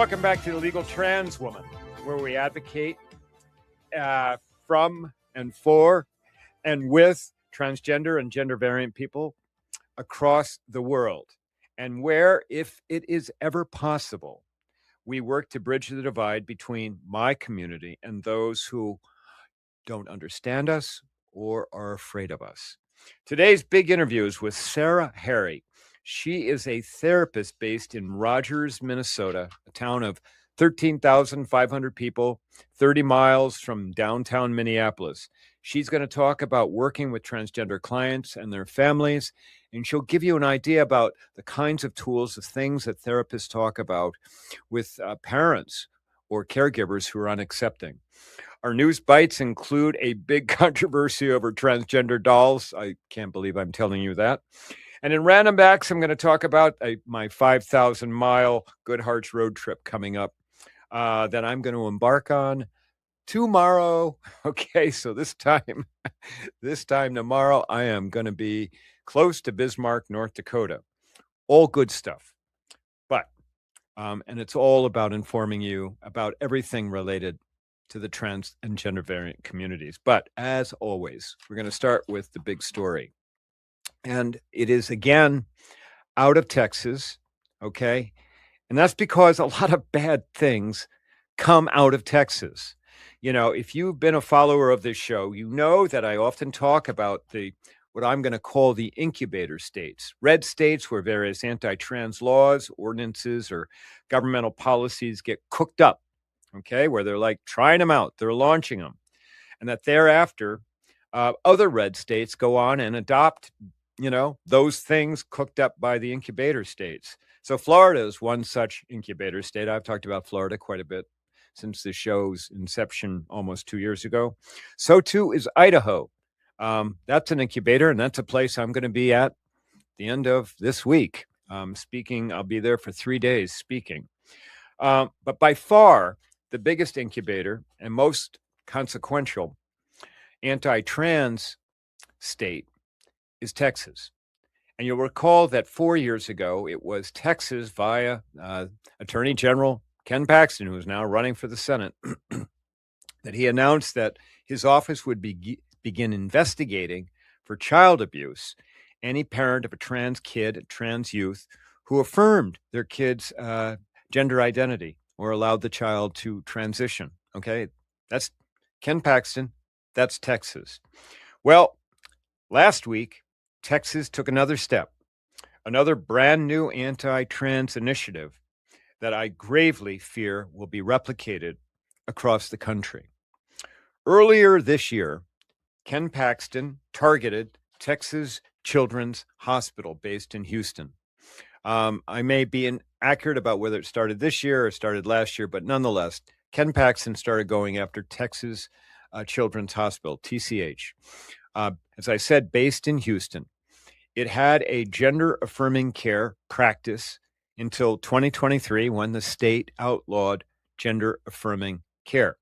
Welcome back to The Legal Trans Woman, where we advocate from and for and with transgender and gender variant people across the world, and where, if it is ever possible, we work to bridge the divide between my community and those who don't understand us or are afraid of us. Today's big interview is with Sarah Harry. She is a therapist based in Rogers, Minnesota, a town of 13,500 people, 30 miles from downtown Minneapolis. She's going to talk about working with transgender clients and their families, and she'll give you an idea about the kinds of tools, the things that therapists talk about with parents or caregivers who are unaccepting. Our news bites include a big controversy over transgender dolls. I can't believe I'm telling you that. And in Random Acts, I'm going to talk about my 5,000-mile Good Hearts road trip coming up that I'm going to embark on tomorrow. Okay, so this time tomorrow, I am going to be close to Bismarck, North Dakota. All good stuff. But, and it's all about informing you about everything related to the trans and gender variant communities. But as always, we're going to start with the big story. And it is, again, out of Texas, okay? And that's because a lot of bad things come out of Texas. You know, if you've been a follower of this show, you know that I often talk about what I'm going to call the incubator states, red states where various anti-trans laws, ordinances, or governmental policies get cooked up, okay, where they're like trying them out, they're launching them. And that thereafter, other red states go on and adopt those things cooked up by the incubator states. So Florida is one such incubator state. I've talked about Florida quite a bit since the show's inception almost 2 years ago. So too is Idaho. That's an incubator, and that's a place I'm going to be at the end of this week. Speaking, I'll be there for 3 days speaking. But by far, the biggest incubator and most consequential anti-trans state is Texas. And you'll recall that 4 years ago, it was Texas via Attorney General Ken Paxton, who is now running for the Senate, that he announced that his office would begin investigating for child abuse any parent of a trans kid, a trans youth, who affirmed their kid's gender identity or allowed the child to transition. Okay, that's Ken Paxton. That's Texas. Well, last week, Texas took another step, another brand new anti-trans initiative that I gravely fear will be replicated across the country. Earlier this year, Ken Paxton targeted Texas Children's Hospital based in Houston. I may be inaccurate about whether it started this year or started last year, but nonetheless, Ken Paxton started going after Texas Children's Hospital, TCH. As I said, based in Houston. It had a gender-affirming care practice until 2023 when the state outlawed gender-affirming care.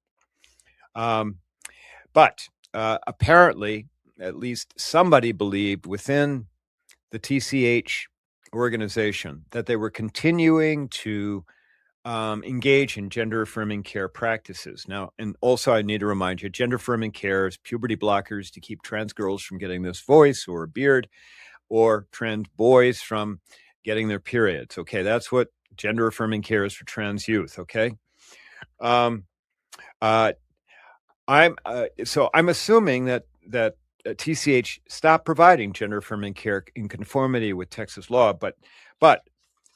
But apparently, at least somebody believed within the TCH organization that they were continuing to engage in gender-affirming care practices. Now, and also I need to remind you, gender-affirming care is puberty blockers to keep trans girls from getting this voice or a beard, or trans boys from getting their periods. Okay, that's what gender-affirming care is for trans youth. Okay, I'm assuming that TCH stopped providing gender-affirming care in conformity with Texas law, but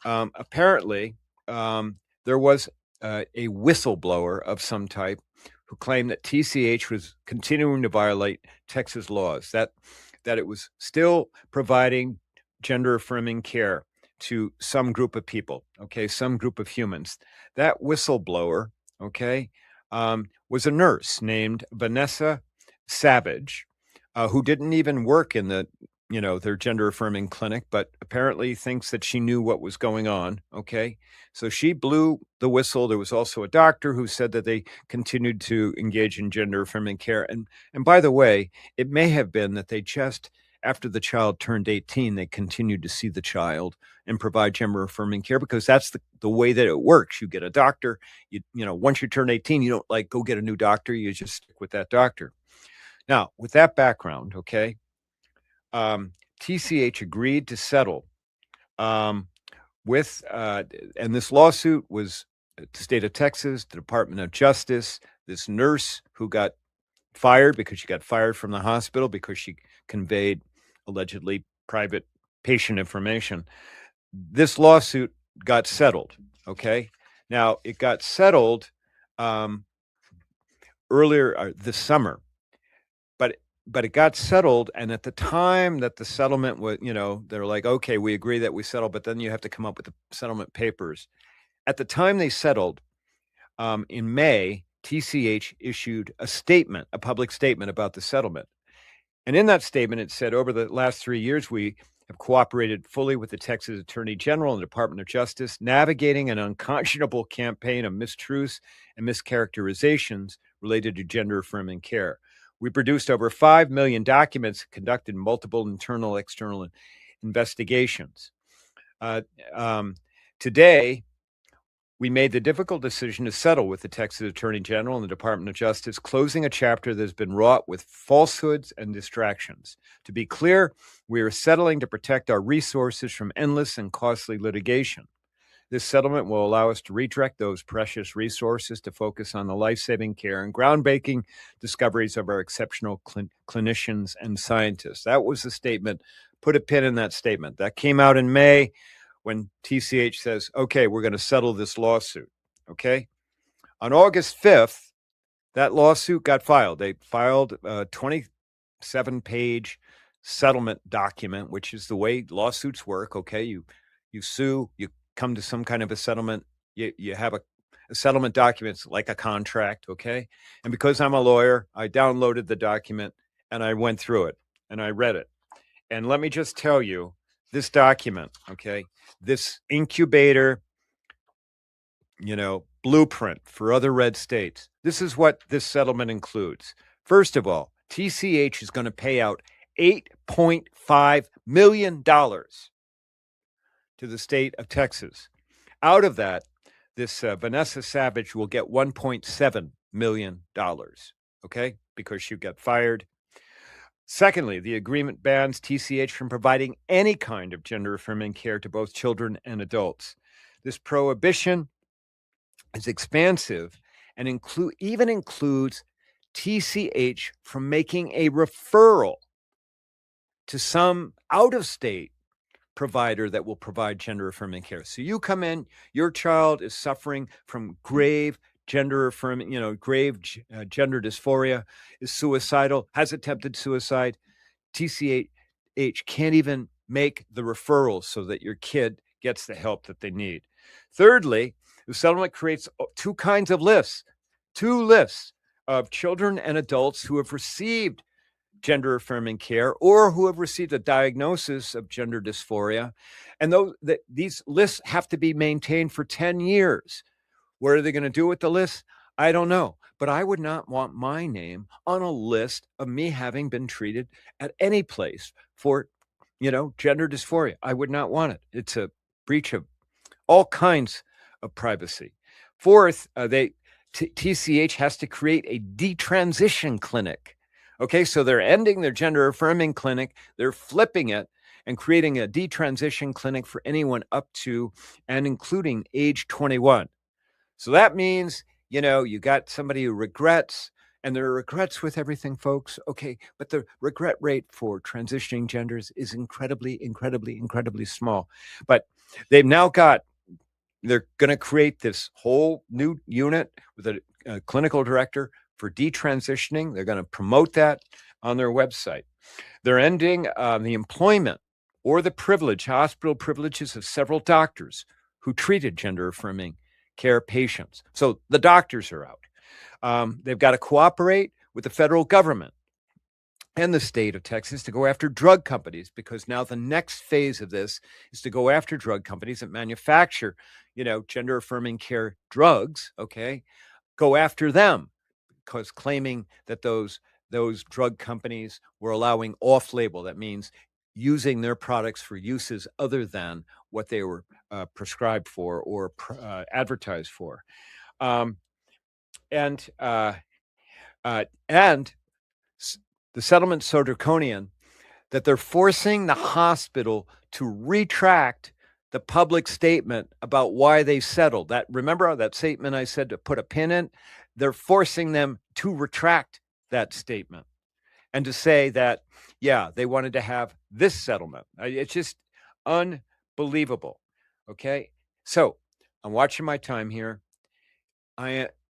apparently there was a whistleblower of some type who claimed that TCH was continuing to violate Texas laws, that it was still providing gender-affirming care to some group of people, okay, some group of humans. That whistleblower, okay, was a nurse named Vanessa Savage, who didn't even work in their gender-affirming clinic, but apparently thinks that she knew what was going on, okay? So she blew the whistle. There was also a doctor who said that they continued to engage in gender-affirming care. And by the way, it may have been that they just after the child turned 18, they continued to see the child and provide gender-affirming care because that's the way that it works. You get a doctor, once you turn 18, you don't like go get a new doctor, you just stick with that doctor. Now, with that background, okay, TCH agreed to settle with, and this lawsuit was the state of Texas, the Department of Justice, this nurse who got fired because she got fired from the hospital because she conveyed allegedly private patient information. This lawsuit got settled, okay? Now, it got settled earlier this summer, but it got settled, and at the time that the settlement was, they're like, okay, we agree that we settled, but then you have to come up with the settlement papers. At the time they settled, in May, TCH issued a public statement about the settlement. And in that statement, it said, over the last 3 years, we have cooperated fully with the Texas Attorney General and the Department of Justice, navigating an unconscionable campaign of mistruths and mischaracterizations related to gender-affirming care. We produced over 5 million documents, conducted multiple internal, external investigations. Today, we made the difficult decision to settle with the Texas Attorney General and the Department of Justice, closing a chapter that has been wrought with falsehoods and distractions. To be clear, we are settling to protect our resources from endless and costly litigation. This settlement will allow us to redirect those precious resources to focus on the life-saving care and groundbreaking discoveries of our exceptional clinicians and scientists. That was the statement. Put a pin in that statement. That came out in May when TCH says, okay, we're going to settle this lawsuit, okay? On August 5th, that lawsuit got filed. They filed a 27-page settlement document, which is the way lawsuits work, okay? You sue, you come to some kind of a settlement, you have a settlement document like a contract, okay? And because I'm a lawyer, I downloaded the document and I went through it and I read it. And let me just tell you, this document, okay, this incubator, blueprint for other red states, this is what this settlement includes. First of all, TCH is going to pay out $8.5 million to the state of Texas. Out of that, this Vanessa Savage will get $1.7 million, okay, because she got fired. Secondly, the agreement bans TCH from providing any kind of gender-affirming care to both children and adults. This prohibition is expansive and even includes TCH from making a referral to some out-of-state provider that will provide gender-affirming care. So you come in, your child is suffering from grave gender-affirming, gender dysphoria, is suicidal, has attempted suicide. TCH can't even make the referrals so that your kid gets the help that they need. Thirdly, the settlement creates two kinds of lists, two lists of children and adults who have received gender-affirming care or who have received a diagnosis of gender dysphoria. And these lists have to be maintained for 10 years. What are they going to do with the list? I don't know. But I would not want my name on a list of me having been treated at any place for, gender dysphoria. I would not want it. It's a breach of all kinds of privacy. Fourth, TCH has to create a detransition clinic. Okay, so they're ending their gender-affirming clinic. They're flipping it and creating a detransition clinic for anyone up to and including age 21. So that means, you got somebody who regrets, and there are regrets with everything, folks. Okay, but the regret rate for transitioning genders is incredibly, incredibly, incredibly small. But they're going to create this whole new unit with a clinical director for detransitioning. They're going to promote that on their website. They're ending the employment or the hospital privileges of several doctors who treated gender-affirming care patients. So the doctors are out. They've got to cooperate with the federal government and the state of Texas to go after drug companies, because now the next phase of this is to go after drug companies that manufacture, gender-affirming care drugs, okay? Go after them, because claiming that those those drug companies were allowing off-label. That means using their products for uses other than what they were prescribed for or advertised for. Um, and the settlement's so draconian that they're forcing the hospital to retract the public statement about why they settled. Remember that statement I said to put a pin in? They're forcing them to retract that statement and to say that, yeah, they wanted to have this settlement. It's just unbelievable. Okay. So I'm watching my time here.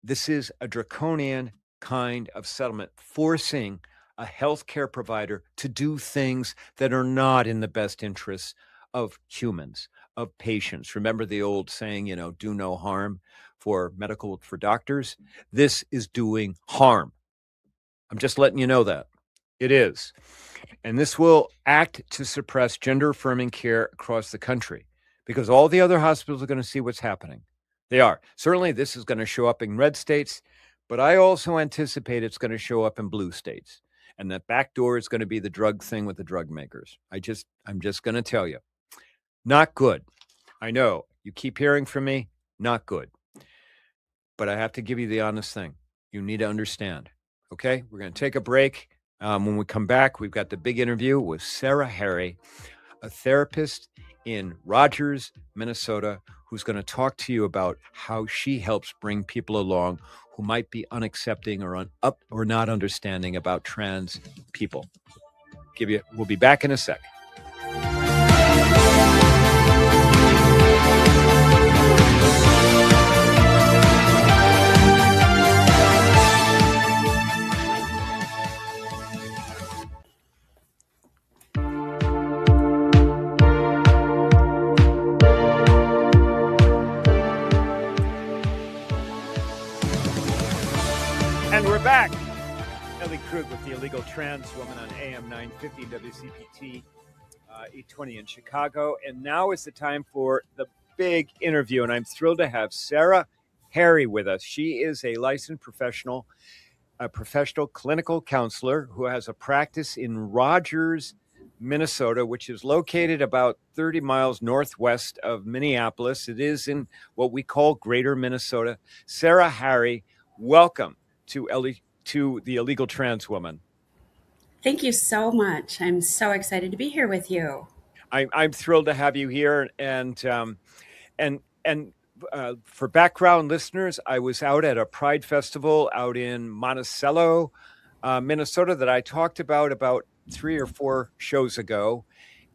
This is a draconian kind of settlement, forcing a healthcare provider to do things that are not in the best interests of humans, of patients. Remember the old saying, do no harm for doctors? This is doing harm. I'm just letting you know that. It is. And this will act to suppress gender-affirming care across the country because all the other hospitals are going to see what's happening. They are. Certainly, this is going to show up in red states, but I also anticipate it's going to show up in blue states. And that back door is going to be the drug thing with the drug makers. I'm just going to tell you, not good. I know you keep hearing from me, not good. But I have to give you the honest thing. You need to understand. Okay, we're going to take a break. When we come back, we've got the big interview with Sarah Harry, a therapist in Rogers, Minnesota, who's going to talk to you about how she helps bring people along who might be unaccepting or not understanding about trans people. We'll be back in a sec. And we're back. Ellie Krug with the Illegal Trans Woman on AM 950 WCPT 820 in Chicago. And now is the time for the big interview. And I'm thrilled to have Sarah Harry with us. She is a licensed professional clinical counselor who has a practice in Rogers, Minnesota, which is located about 30 miles northwest of Minneapolis. It is in what we call Greater Minnesota. Sarah Harry, welcome to the Illegal Trans Woman. Thank you so much. I'm so excited to be here with you. I'm thrilled to have you here, and for background listeners, I was out at a Pride Festival out in Monticello, Minnesota, that I talked about 3 or 4 shows ago,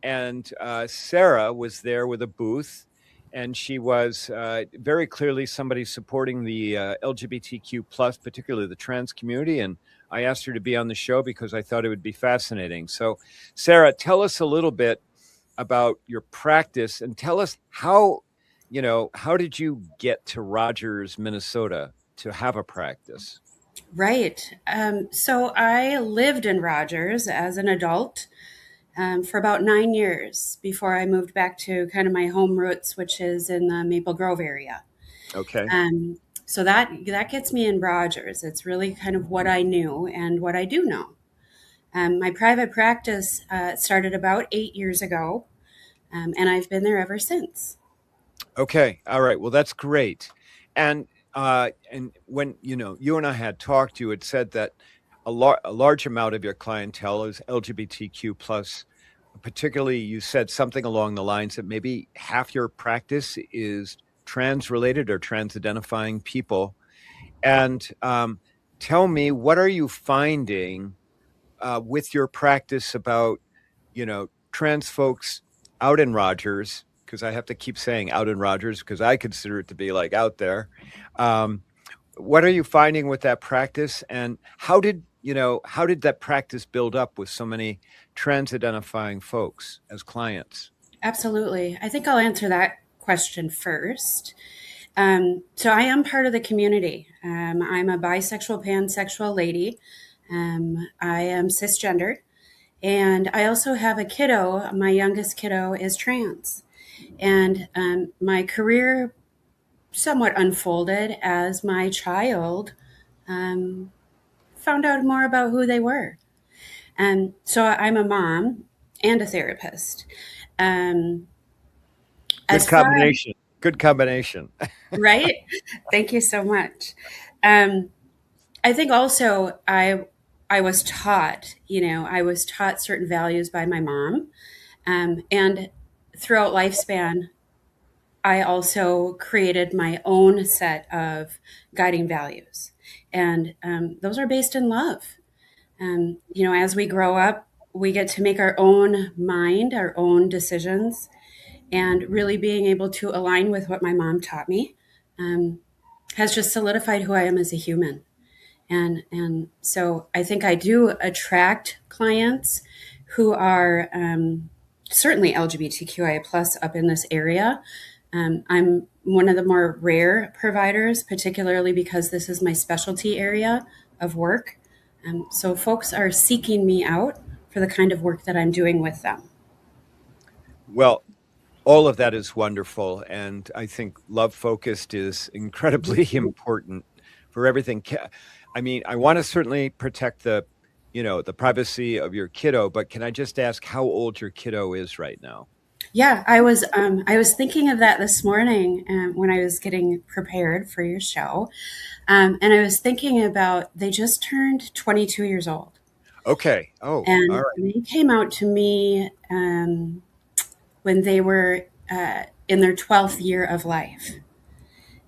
and Sarah was there with a booth. And she was very clearly somebody supporting the LGBTQ plus, particularly the trans community. And I asked her to be on the show because I thought it would be fascinating. So, Sarah, tell us a little bit about your practice and tell us how did you get to Rogers, Minnesota to have a practice? Right. So I lived in Rogers as an adult for about 9 years before I moved back to kind of my home roots, which is in the Maple Grove area. Okay. So that gets me in Rogers. It's really kind of what I knew and what I do know. My private practice started about 8 years ago, and I've been there ever since. Okay. All right. Well, that's great. And when you and I had talked, you had said that a large amount of your clientele is LGBTQ plus. Particularly, you said something along the lines that maybe half your practice is trans related or trans identifying people. And tell me, what are you finding with your practice about trans folks out in Rogers? Because I have to keep saying out in Rogers because I consider it to be like out there. What are you finding with that practice, and how did that practice build up with so many trans identifying folks as clients? Absolutely. I think I'll answer that question first. So I am part of the community. I'm a bisexual, pansexual lady. I am cisgender. And I also have a kiddo. My youngest kiddo is trans. And my career somewhat unfolded as my child found out more about who they were. And so I'm a mom and a therapist. Um, Good as far combination. Good combination. right, thank you so much. Um, I think also I was taught, I was taught certain values by my mom, and throughout lifespan, I also created my own set of guiding values, and those are based in love. As we grow up, we get to make our own mind, our own decisions, and really being able to align with what my mom taught me um, has just solidified who I am as a human. And so I think I do attract clients who are certainly LGBTQIA plus up in this area. I'm one of the more rare providers, particularly because this is my specialty area of work. So folks are seeking me out for the kind of work that I'm doing with them. Well, all of that is wonderful. And I think love focused is incredibly important for everything. I mean, I want to certainly protect the privacy of your kiddo, but can I just ask how old your kiddo is right now? Yeah, I was thinking of that this morning when I was getting prepared for your show, and I was thinking about they just turned 22 years old, Okay. Oh, all and right. they came out to me when they were in their 12th year of life,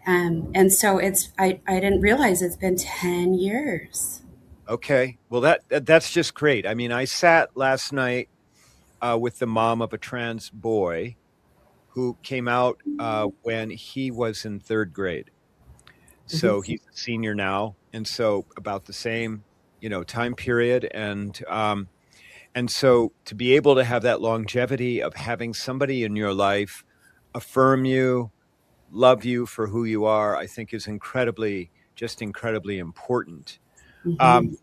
and so I didn't realize it's been 10 years. Okay. Well, that's just great. I mean, I sat last night with the mom of a trans boy who came out when he was in third grade. So Mhm. he's a senior now, and so about the same, time period, and so to be able to have that longevity of having somebody in your life affirm you, love you for who you are, I think is just incredibly important. Um, Mhm.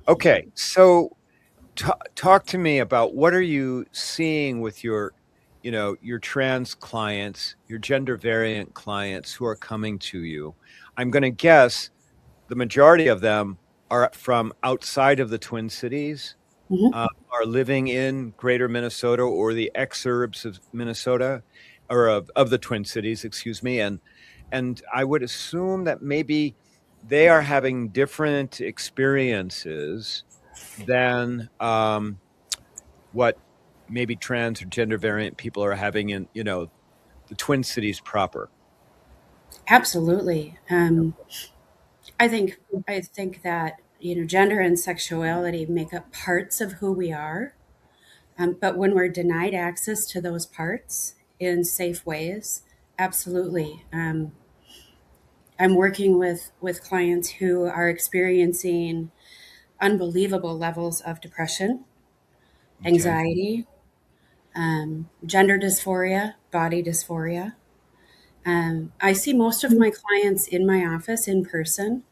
okay, so talk to me about what are you seeing with your trans clients, your gender variant clients who are coming to you. I'm going to guess the majority of them are from outside of the Twin Cities, Mhm. are living in greater Minnesota or the exurbs of Minnesota, or of the Twin Cities, excuse me. And I would assume that maybe they are having different experiences than what maybe trans or gender variant people are having in, the Twin Cities proper. Absolutely. I think that gender and sexuality make up parts of who we are. But when we're denied access to those parts in safe ways, absolutely. I'm working with clients who are experiencing unbelievable levels of depression, Okay. anxiety, gender dysphoria, body dysphoria. I see most of my clients in my office in person,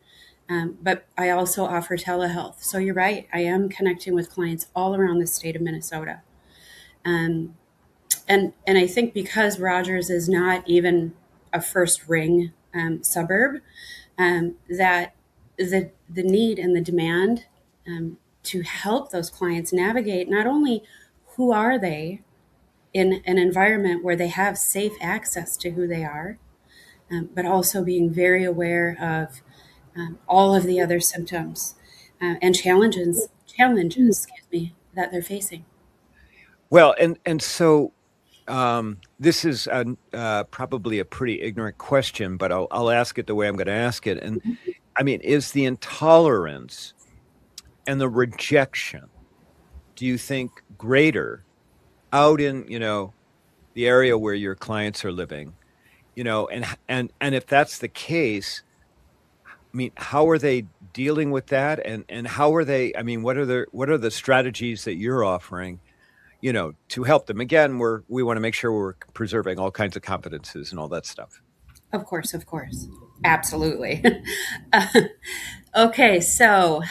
but I also offer telehealth. So you're right, I am connecting with clients all around the state of Minnesota. Um, and I think because Rogers is not even a first ring suburb, that the need and the demand to help those clients navigate not only who are they in an environment where they have safe access to who they are, but also being very aware of all of the other symptoms and challenges, excuse me, that they're facing. Well, and so this is probably a pretty ignorant question, but I'll ask it the way I'm going to ask it. And I mean, is the intolerance and the rejection, do you think, greater out in the area where your clients are living? And if that's the case, I mean, how are they dealing with that? And how are they? I mean, what are the strategies that you're offering? To help them. Again, we want to make sure we're preserving all kinds of competences and all that stuff. Of course, absolutely. Uh, okay, so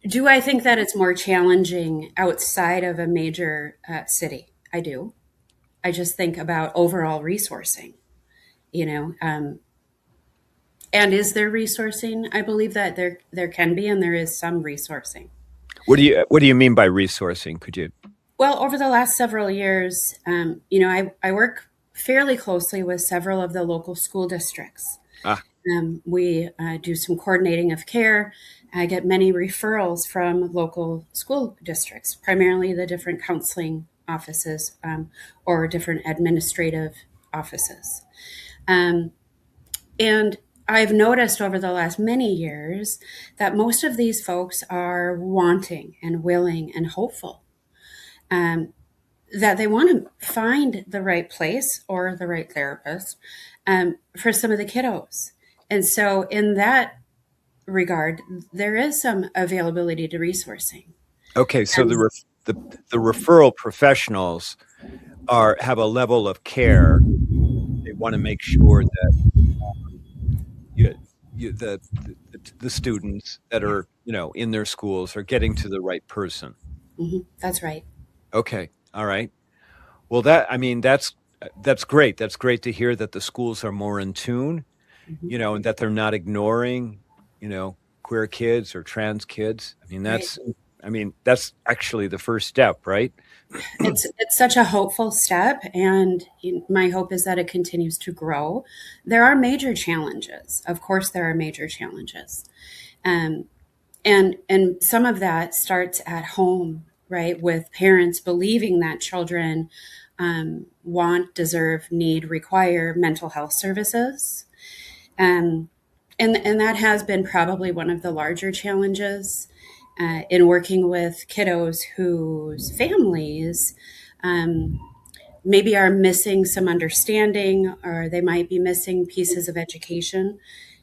do I think that it's more challenging outside of a major city? I do. I just think about overall resourcing. You know, And is there resourcing? I believe that there can be, and there is some resourcing. What do you mean by resourcing? Could you? Well, over the last several years, I work fairly closely with several of the local school districts. Ah, We do some coordinating of care. I get many referrals from local school districts, primarily the different counseling offices or different administrative offices. Um, and I've noticed over the last many years that most of these folks are wanting and willing and hopeful, um, that they want to find the right place or the right therapist for some of the kiddos. And so, in that regard, there is some availability to resourcing. okay. So And the referral professionals have a level of care. They want to make sure that you, the students that are in their schools are getting to the right person. that's right. Okay, all right. Well, that's great. That's great to hear that the schools are more in tune, Mhm. and that they're not ignoring, queer kids or trans kids. Right. I mean, that's actually the first step, right? It's such a hopeful step, and my hope is that it continues to grow. There are major challenges. Of course, there are major challenges. Um, and some of that starts at home, right, with parents believing that children want, deserve, need, require mental health services. um, and that has been probably one of the larger challenges in working with kiddos whose families um, maybe are missing some understanding, or they might be missing pieces of education.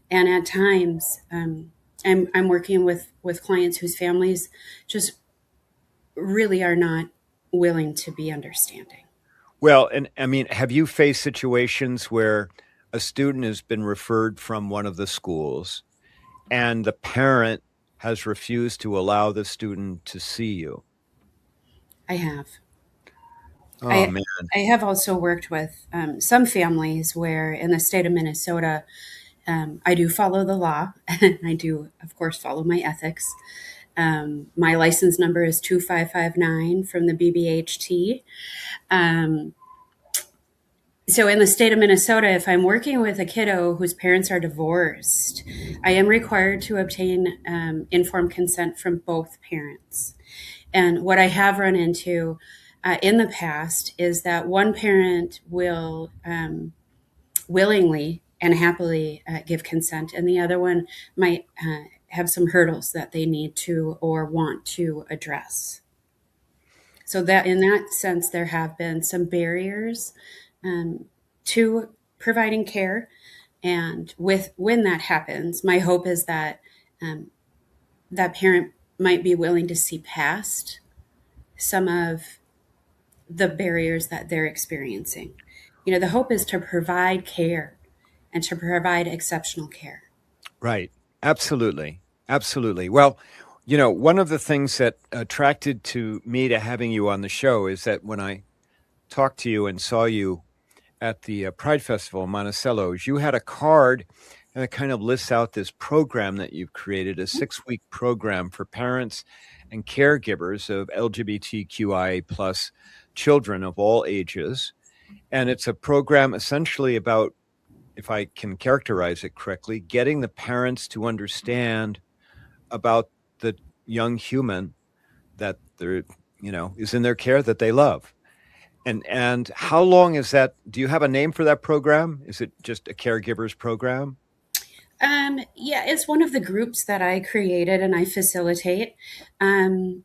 And at times, I'm working with clients whose families just really are not willing to be understanding. Well, and I mean, have you faced situations where a student has been referred from one of the schools and the parent has refused to allow the student to see you? I have. Oh I man. I have also worked with some families where in the state of Minnesota, I do follow the law, and I do, of course, follow my ethics. My license number is 2559 from the BBHT. Um, so, in the state of Minnesota, if I'm working with a kiddo whose parents are divorced, I am required to obtain informed consent from both parents. And what I have run into in the past is that one parent will willingly and happily give consent, and the other one might have some hurdles that they need to or want to address. So that in that sense, there have been some barriers um, to providing care. And with when that happens, my hope is that um, that parent might be willing to see past some of the barriers that they're experiencing. The hope is to provide care and to provide exceptional care. Right. Absolutely. Absolutely. Well, one of the things that attracted to me to having you on the show is that when I talked to you and saw you at the Pride Festival in Monticello, you had a card and it kind of lists out this program that you've created, a 6-week program for parents and caregivers of LGBTQIA plus children of all ages. And it's a program essentially about, if I can characterize it correctly, getting the parents to understand about the young human that they're, is in their care, that they love. And how long is that? Do you have a name for that program? Is it just a caregivers program? Yeah, it's one of the groups that I created and I facilitate. Um,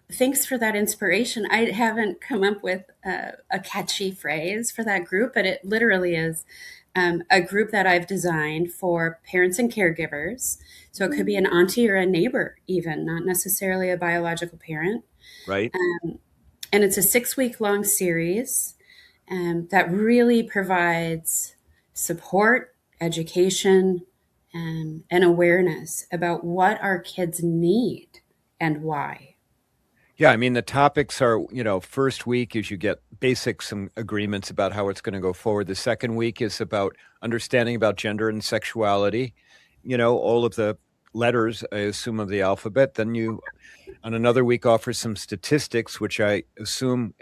Thanks for that inspiration. I haven't come up with a catchy phrase for that group, but it literally is a group that I've designed for parents and caregivers. So it could be an auntie or a neighbor, even, not necessarily a biological parent. Right. And it's a 6-week long series that really provides support, education, and awareness about what our kids need and why. Yeah, I mean, the topics are, first week is you get basic some agreements about how it's going to go forward. The second week is about understanding about gender and sexuality, all of the letters, I assume, of the alphabet. Then you, on another week, offer some statistics, which I assume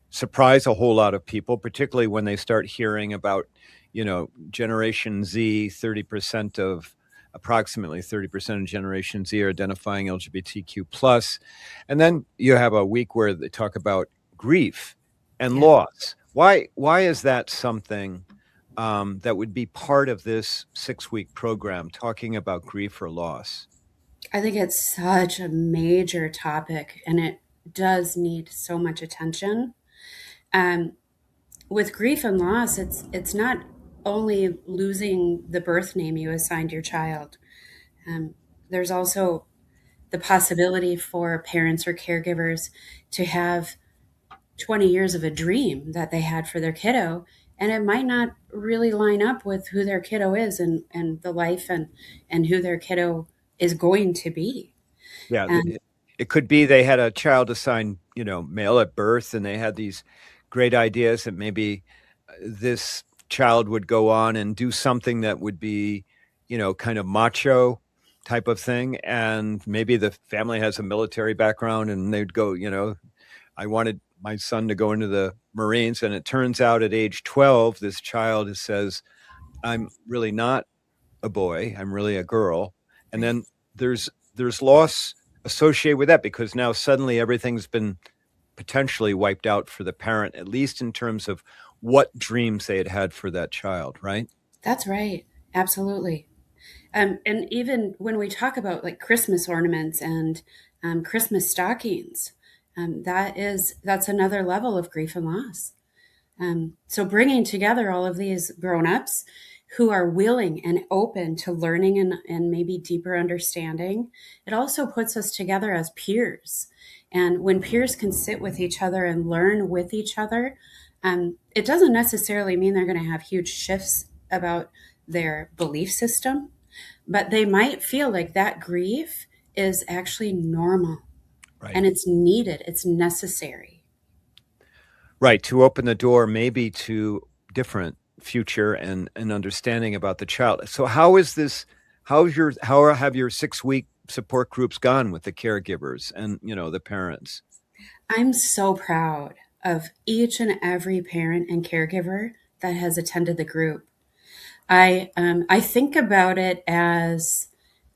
surprise a whole lot of people, particularly when they start hearing about, Generation Z, approximately 30% of Generation Z are identifying LGBTQ plus. And then you have a week where they talk about grief and Yeah. loss. Why is that something that would be part of this 6-week program, talking about grief or loss? I think it's such a major topic and it does need so much attention. Um, with grief and loss, it's not only losing the birth name you assigned your child. There's also the possibility for parents or caregivers to have 20 years of a dream that they had for their kiddo, and it might not really line up with who their kiddo is and the life and who their kiddo is going to be. Yeah, And it could be they had a child assigned, male at birth, and they had these great ideas that maybe this child would go on and do something that would be, kind of macho type of thing. And maybe the family has a military background and they'd go, I wanted my son to go into the Marines. And it turns out at age 12, this child says, I'm really not a boy, I'm really a girl. And right. then there's loss associated with that because now suddenly everything's been potentially wiped out for the parent, at least in terms of what dreams they had had for that child, right? That's right. Absolutely. And even when we talk about like Christmas ornaments and Christmas stockings, that's another level of grief and loss. So bringing together all of these grown-ups who are willing and open to learning and maybe deeper understanding, it also puts us together as peers. And when peers can sit with each other and learn with each other, it doesn't necessarily mean they're going to have huge shifts about their belief system, but they might feel like that grief is actually normal Right. and it's needed, it's necessary. Right. To open the door maybe to different future and understanding about the child. So how have your 6-week support groups gone with the caregivers and, the parents? I'm so proud of each and every parent and caregiver that has attended the group. I think about it as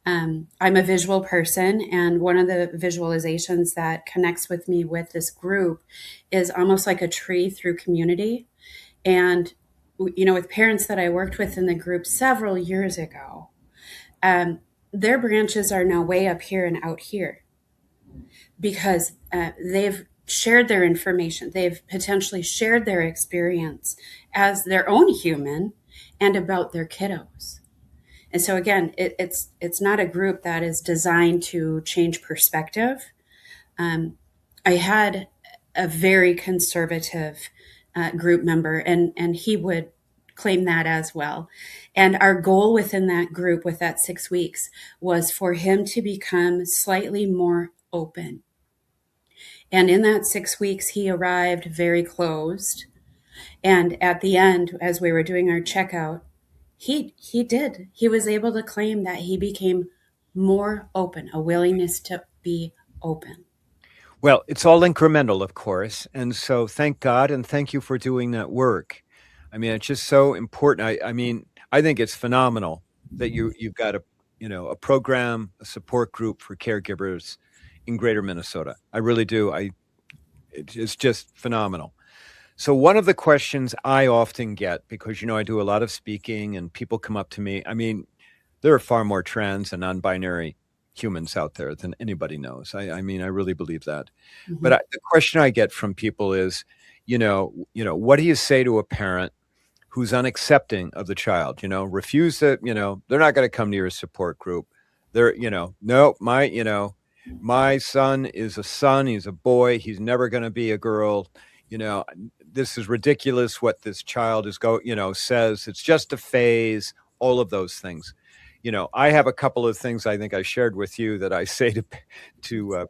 I'm a visual person, and one of the visualizations that connects with me with this group is almost like a tree through community. And with parents that I worked with in the group several years ago, um, their branches are now way up here and out here because they've shared their information. They've potentially shared their experience as their own human and about their kiddos. And so again, it's not a group that is designed to change perspective. I had a very conservative group member, and he would claim that as well. And our goal within that group, with that 6 weeks, was for him to become slightly more open. And in that 6 weeks, he arrived very closed. And at the end, as we were doing our checkout, he was able to claim that he became more open, a willingness to be open. Well, it's all incremental, of course. And so thank God and thank you for doing that work. I mean, it's just so important. I mean, I think it's phenomenal that you've got a program, a support group for caregivers in Greater Minnesota. I really do. It's just phenomenal. So one of the questions I often get, because I do a lot of speaking and people come up to me. I mean, there are far more trans and non-binary humans out there than anybody knows. I mean, I really believe that. But Mhm. the question I get from people is, what do you say to a parent who's unaccepting of the child? Refuse to. They're not going to come to your support group. They're, no, my son is a son. He's a boy. He's never going to be a girl. You know, this is ridiculous what this child says. It's just a phase. All of those things. I have a couple of things I think I shared with you that I say to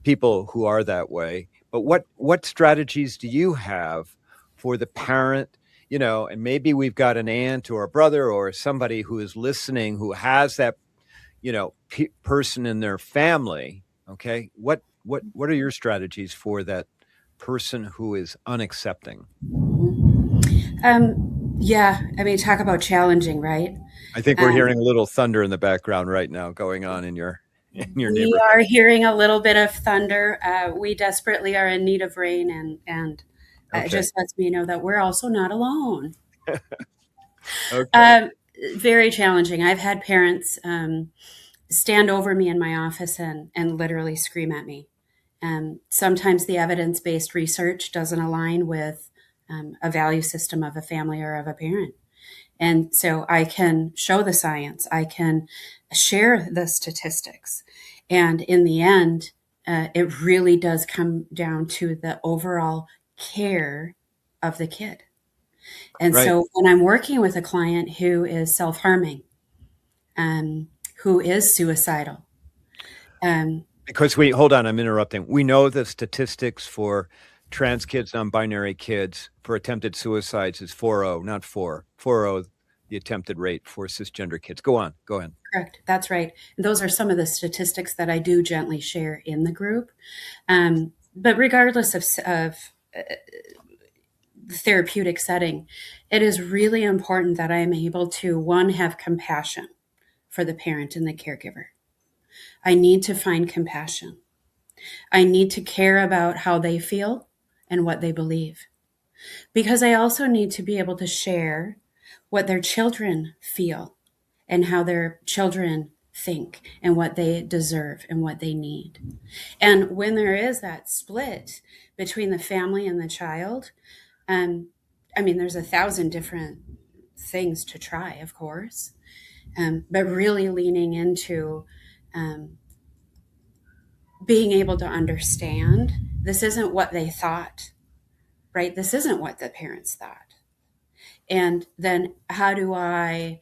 people who are that way. But what strategies do you have for the parent, and maybe we've got an aunt or a brother or somebody who is listening who has that, person in their family. Okay. What are your strategies for that person who is unaccepting? Yeah, I mean, talk about challenging, right? I think we're hearing a little thunder in the background right now going on in your We neighborhood. are hearing a little bit of thunder. We desperately are in need of rain, and it just lets me know that we're also not alone. Okay. Very challenging. I've had parents stand over me in my office and literally scream at me. Sometimes the evidence-based research doesn't align with a value system of a family or of a parent. And so I can show the science, I can share the statistics. And in the end, it really does come down to the overall care of the kid. And Right. so when I'm working with a client who is self-harming, who is suicidal, Because hold on, I'm interrupting. We know the statistics for trans kids, non-binary kids for attempted suicides is 4.0, not 4. 4.0, the attempted rate for cisgender kids. Go on. Go ahead. correct. That's right. And those are some of the statistics that I do gently share in the group. But regardless of the therapeutic setting, it is really important that I am able to, one, have compassion for the parent and the caregiver. I need to find compassion. I need to care about how they feel and what they believe. Because I also need to be able to share what their children feel and how their children think and what they deserve and what they need. And when there is that split between the family and the child, I mean, there's 1,000 different things to try, of course, but really leaning into being able to understand this isn't what they thought, right? This isn't what the parents thought. And then how do I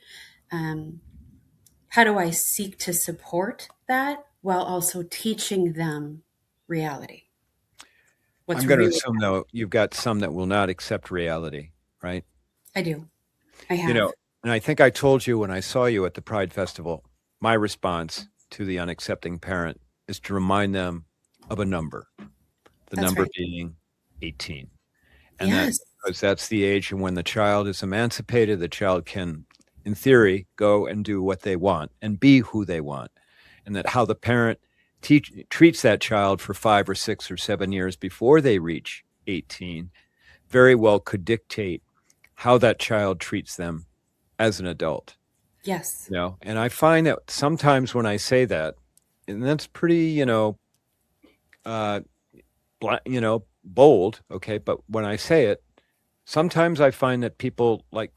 seek to support that while also teaching them reality? I'm going to assume, though, you've got some that will not accept reality, right? I do. I have. And I think I told you when I saw you at the Pride Festival, my response to the unaccepting parent is to remind them of a number, the number being 18. And because that's the age, and when the child is emancipated, the child can, in theory, go and do what they want and be who they want. And that how the parent treats that child for 5 or 6 or 7 years before they reach 18 very well could how that child treats them as an adult. Yes. And I find that sometimes when I say that, and that's pretty, bold, okay, but when I say it, sometimes I find that people like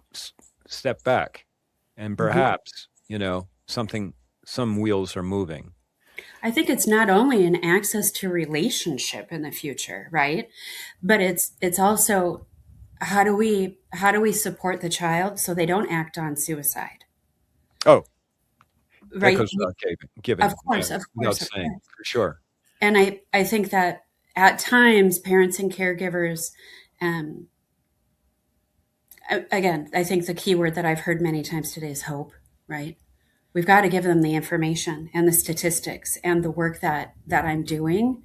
step back and perhaps, some wheels are moving. I think it's not only an access to relationship in the future, right? But it's also how do we support the child so they don't act on suicide? Oh, right. That goes without giving. Of course, without saying, for sure. And I think that at times parents and caregivers, again, I think the key word that I've heard many times today is hope, right? We've got to give them the information and the statistics and the work that I'm doing,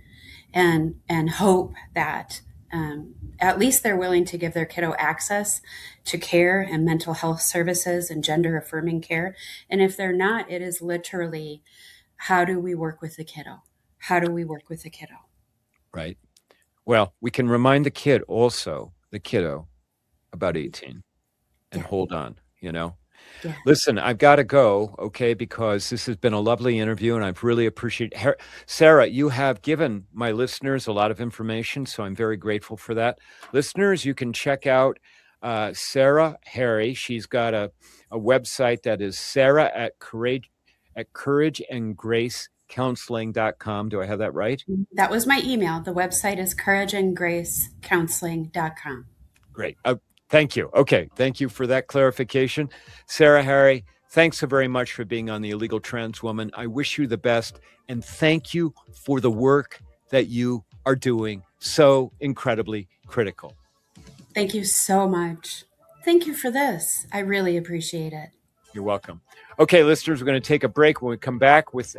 and hope that at least they're willing to give their kiddo access to care and mental health services and gender affirming care. And if they're not, it is literally, how do we work with the kiddo? How do we work with the kiddo? Right. Well, we can remind the kiddo, about 18 and hold on, Yeah. Listen, I've got to go, okay, because this has been a lovely interview and I've really appreciated Sarah, you have given my listeners a lot of information, so I'm very grateful for that. Listeners, you can check out Sarah Harry. She's got a website that is Sarah at courageandgracecounseling.com. Do I have that right? That was my email. The website is courageandgracecounseling.com. Great. Thank you. Okay. Thank you for that clarification. Sarah Harry, thanks so very much for being on The Illegal Trans Woman. I wish you the best, and thank you for the work that you are doing so incredibly critical. Thank you so much. Thank you for this. I really appreciate it. You're welcome. Okay, listeners, we're going to take a break. When we come back with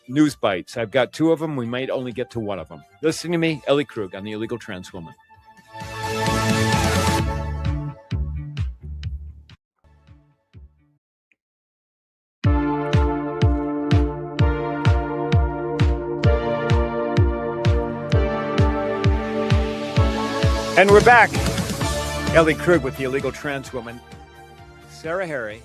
news bites, I've got 2 of them. We might only get to 1 of them. Listen to me, Ellie Krug, on the Illegal Trans Woman. And we're back. Ellie Krug with the Illegal Trans Woman. Sarah Harry,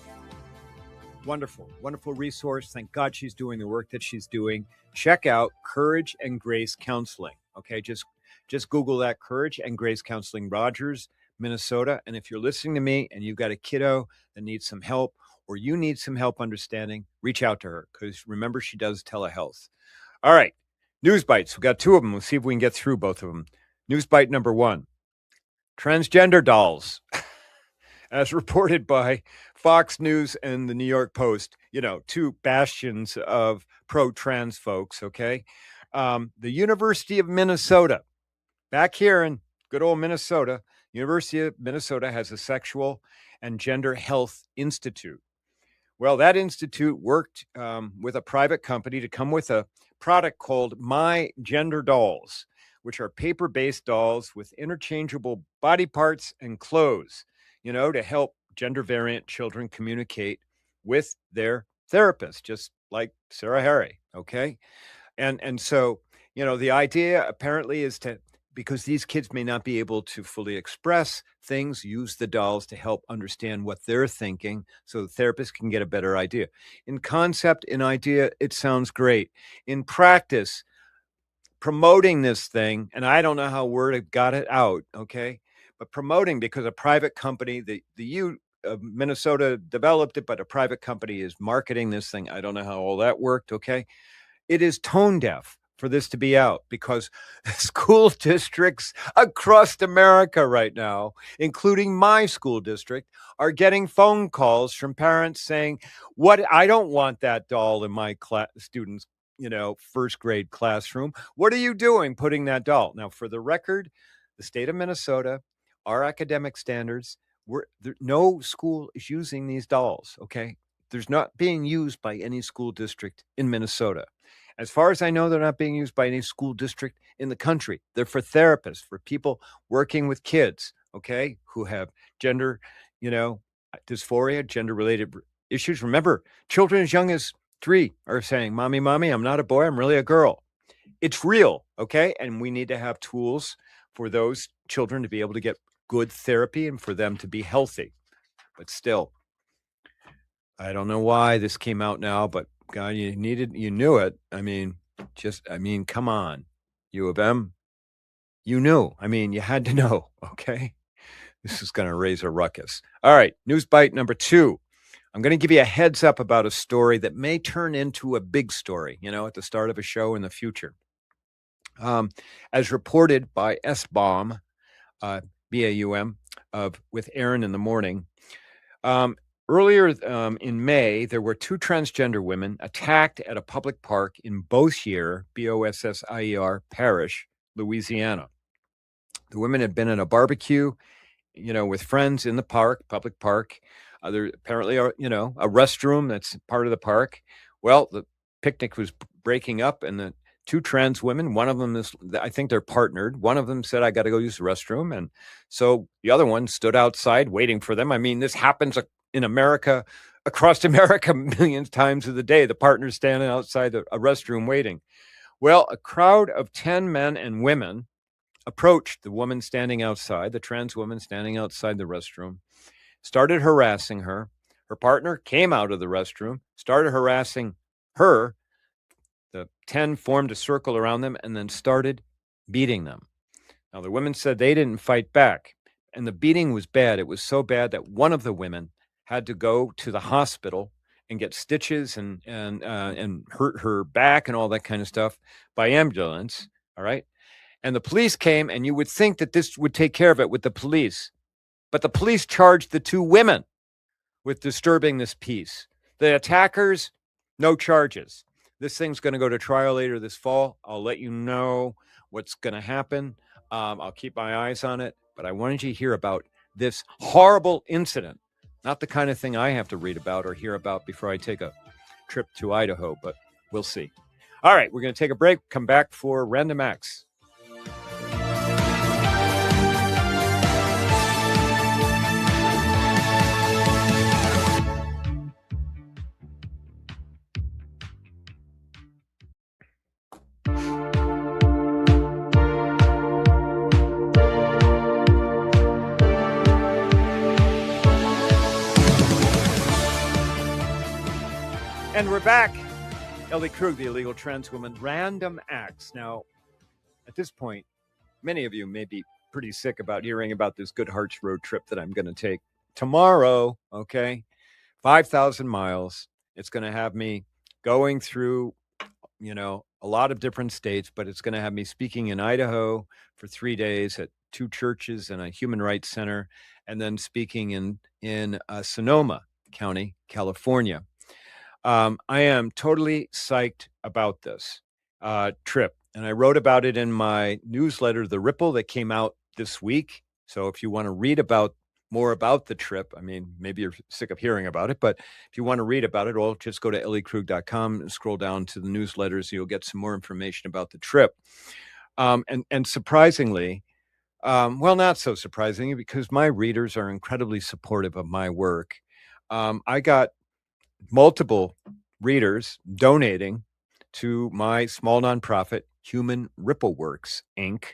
wonderful, wonderful resource. Thank God she's doing the work that she's doing. Check out Courage and Grace Counseling. Okay, just Google that, Courage and Grace Counseling, Rogers, Minnesota. And if you're listening to me and you've got a kiddo that needs some help, or you need some help understanding, reach out to her, because remember, she does telehealth. All right, news bites. We've got 2 of them. We'll see if we can get through both of them. News bite number 1. Transgender dolls, as reported by Fox News and the New York Post, 2 bastions of pro-trans folks, okay? The University of Minnesota, back here in good old Minnesota, University of Minnesota has a Sexual and Gender Health Institute. Well, that institute worked with a private company to come with a product called My Gender Dolls, which are paper-based dolls with interchangeable body parts and clothes, to help gender variant children communicate with their therapist, just like Sarah Harry, okay? And so, the idea apparently is to, because these kids may not be able to fully express things, use the dolls to help understand what they're thinking so the therapist can get a better idea. In concept, in idea, it sounds great. In practice, promoting this thing, and I don't know how word got it out, okay? But promoting, because a private company, the U of Minnesota developed it, but a private company is marketing this thing. I don't know how all that worked, okay? It is tone deaf for this to be out, because school districts across America right now, including my school district, are getting phone calls from parents saying, "What? I don't want that doll in my students' first grade classroom. What are you doing putting that doll?" Now, for the record, the state of Minnesota, our academic standards, no school is using these dolls, okay? There's not being used by any school district in Minnesota. As far as I know, they're not being used by any school district in the country. They're for therapists, for people working with kids, okay, who have gender, dysphoria, gender-related issues. Remember, children as young as 3 are saying, "Mommy, mommy, I'm not a boy, I'm really a girl." It's real, okay? And we need to have tools for those children to be able to get good therapy and for them to be healthy. But still, I don't know why this came out now, but God, you knew it. Come on, U of M, you knew. You had to know, okay? This is going to raise a ruckus. All right, news bite number 2. I'm going to give you a heads up about a story that may turn into a big story, at the start of a show in the future. As reported by S-Baum, B-A-U-M, with Aaron in the Morning, earlier in May, there were 2 transgender women attacked at a public park in Bossier, B-O-S-S-I-E-R, Parish, Louisiana. The women had been in a barbecue, with friends in the park, public park. There apparently are, a restroom that's part of the park. Well, the picnic was breaking up, and the 2 trans women, one of them is, I think they're partnered. One of them said, "I got to go use the restroom." And so the other one stood outside waiting for them. This happens in America, across America, millions of times of the day. The partner's standing outside a restroom waiting. Well, a crowd of 10 men and women approached the woman standing outside, the trans woman standing outside the restroom, started harassing her. Her partner came out of the restroom, started harassing her. The 10 formed a circle around them and then started beating them. Now, the women said they didn't fight back, and the beating was bad. It was so bad that one of the women had to go to the hospital and get stitches and hurt her back and all that kind of stuff by ambulance. All right. And the police came, and you would think that this would take care of it with the police. But the police charged the 2 women with disturbing this peace. The attackers, no charges. This thing's going to go to trial later this fall. I'll let you know. what's going to happen. I'll keep my eyes on it, but I wanted you to hear about this horrible incident. Not the kind of thing I have to read about or hear about before I take a trip to Idaho, but we'll see. All right, we're going to take a break, come back for Random Acts. And we're back. Ellie Krug, the illegal trans woman, Random Acts. Now, at this point, many of you may be pretty sick about hearing about this Good Hearts road trip that I'm going to take tomorrow. Okay, 5,000 miles. It's going to have me going through, a lot of different states, but it's going to have me speaking in Idaho for 3 days at 2 churches and a human rights center, and then speaking in Sonoma County, California. I am totally psyched about this trip. And I wrote about it in my newsletter, The Ripple, that came out this week. So if you want to read more about the trip, I mean, maybe you're sick of hearing about it, but if you want to read about it, well, just go to elliekrug.com and scroll down to the newsletters. You'll get some more information about the trip. And surprisingly, well, not so surprisingly, because my readers are incredibly supportive of my work. I got multiple readers donating to my small nonprofit, Human Ripple Works, Inc.,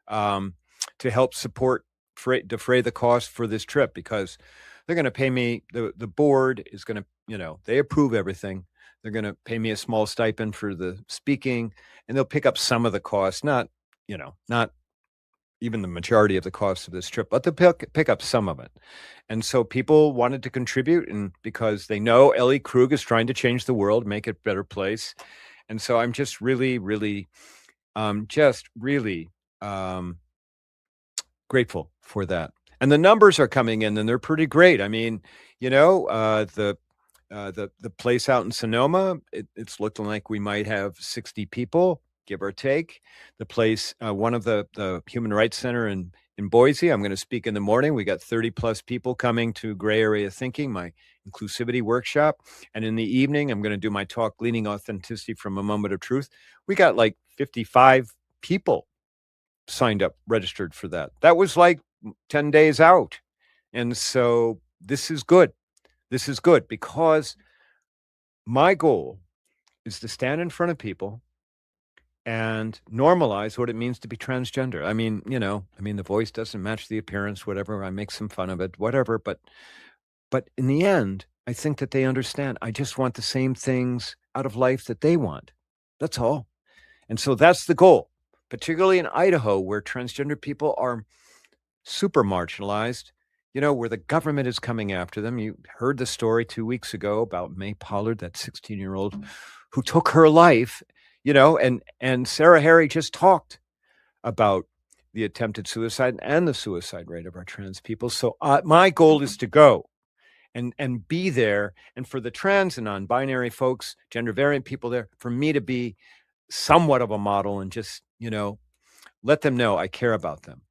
to help defray the cost for this trip, because they're going to pay me. The board is going to, they approve everything. They're going to pay me a small stipend for the speaking, and they'll pick up some of the cost, not even the majority of the cost of this trip, but they'll pick up some of it. And so people wanted to contribute, and because they know Ellie Krug is trying to change the world, make it a better place. And so I'm just really, really, grateful for that. And the numbers are coming in, and they're pretty great. I mean, the place out in Sonoma, it's looking like we might have 60 people, give or take. The place, one of the Human Rights Center in Boise, I'm going to speak in the morning. We got 30 plus people coming to Gray Area Thinking, my inclusivity workshop. And in the evening, I'm going to do my talk, Gleaning Authenticity from a Moment of Truth. We got like 55 people signed up, registered for that. That was like 10 days out. And so this is good. This is good, because my goal is to stand in front of people and normalize what it means to be transgender. I mean, the voice doesn't match the appearance, whatever. I make some fun of it, whatever. But in the end, I think that they understand. I just want the same things out of life that they want. That's all. And so that's the goal, particularly in Idaho, where transgender people are super marginalized, where the government is coming after them. You heard the story 2 weeks ago about May Pollard, that 16-year-old who took her life, and Sarah Harry just talked about the attempted suicide and the suicide rate of our trans people. So my goal is to go and be there. And for the trans and non-binary folks, gender variant people there, for me to be somewhat of a model and just, let them know I care about them.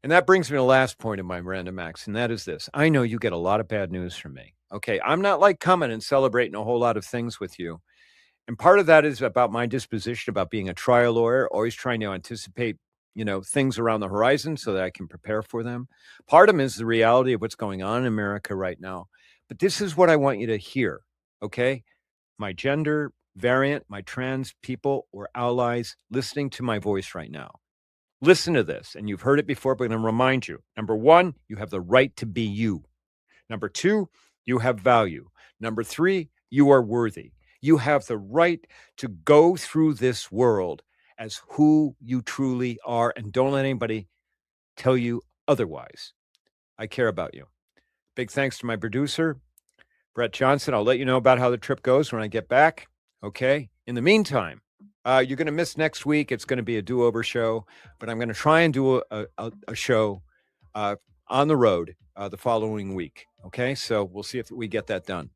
And that brings me to the last point of my Random Acts, and that is this. I know you get a lot of bad news from me. Okay, I'm not like coming and celebrating a whole lot of things with you. And part of that is about my disposition, about being a trial lawyer, always trying to anticipate, things around the horizon so that I can prepare for them. Part of them is the reality of what's going on in America right now. But this is what I want you to hear, okay? My gender variant, my trans people or allies listening to my voice right now. Listen to this, and you've heard it before, but I'm going to remind you. Number 1, you have the right to be you. Number 2, you have value. Number 3, you are worthy. You have the right to go through this world as who you truly are, and don't let anybody tell you otherwise. I care about you. Big thanks to my producer, Brett Johnson. I'll let you know about how the trip goes when I get back. Okay. In the meantime, you're going to miss next week. It's going to be a do-over show, but I'm going to try and do a show on the road the following week. Okay. So we'll see if we get that done.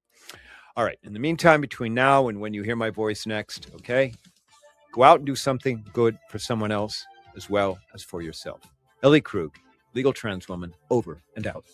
All right. In the meantime, between now and when you hear my voice next, okay, Go out and do something good for someone else as well as for yourself. Ellie Krug, legal trans woman, over and out.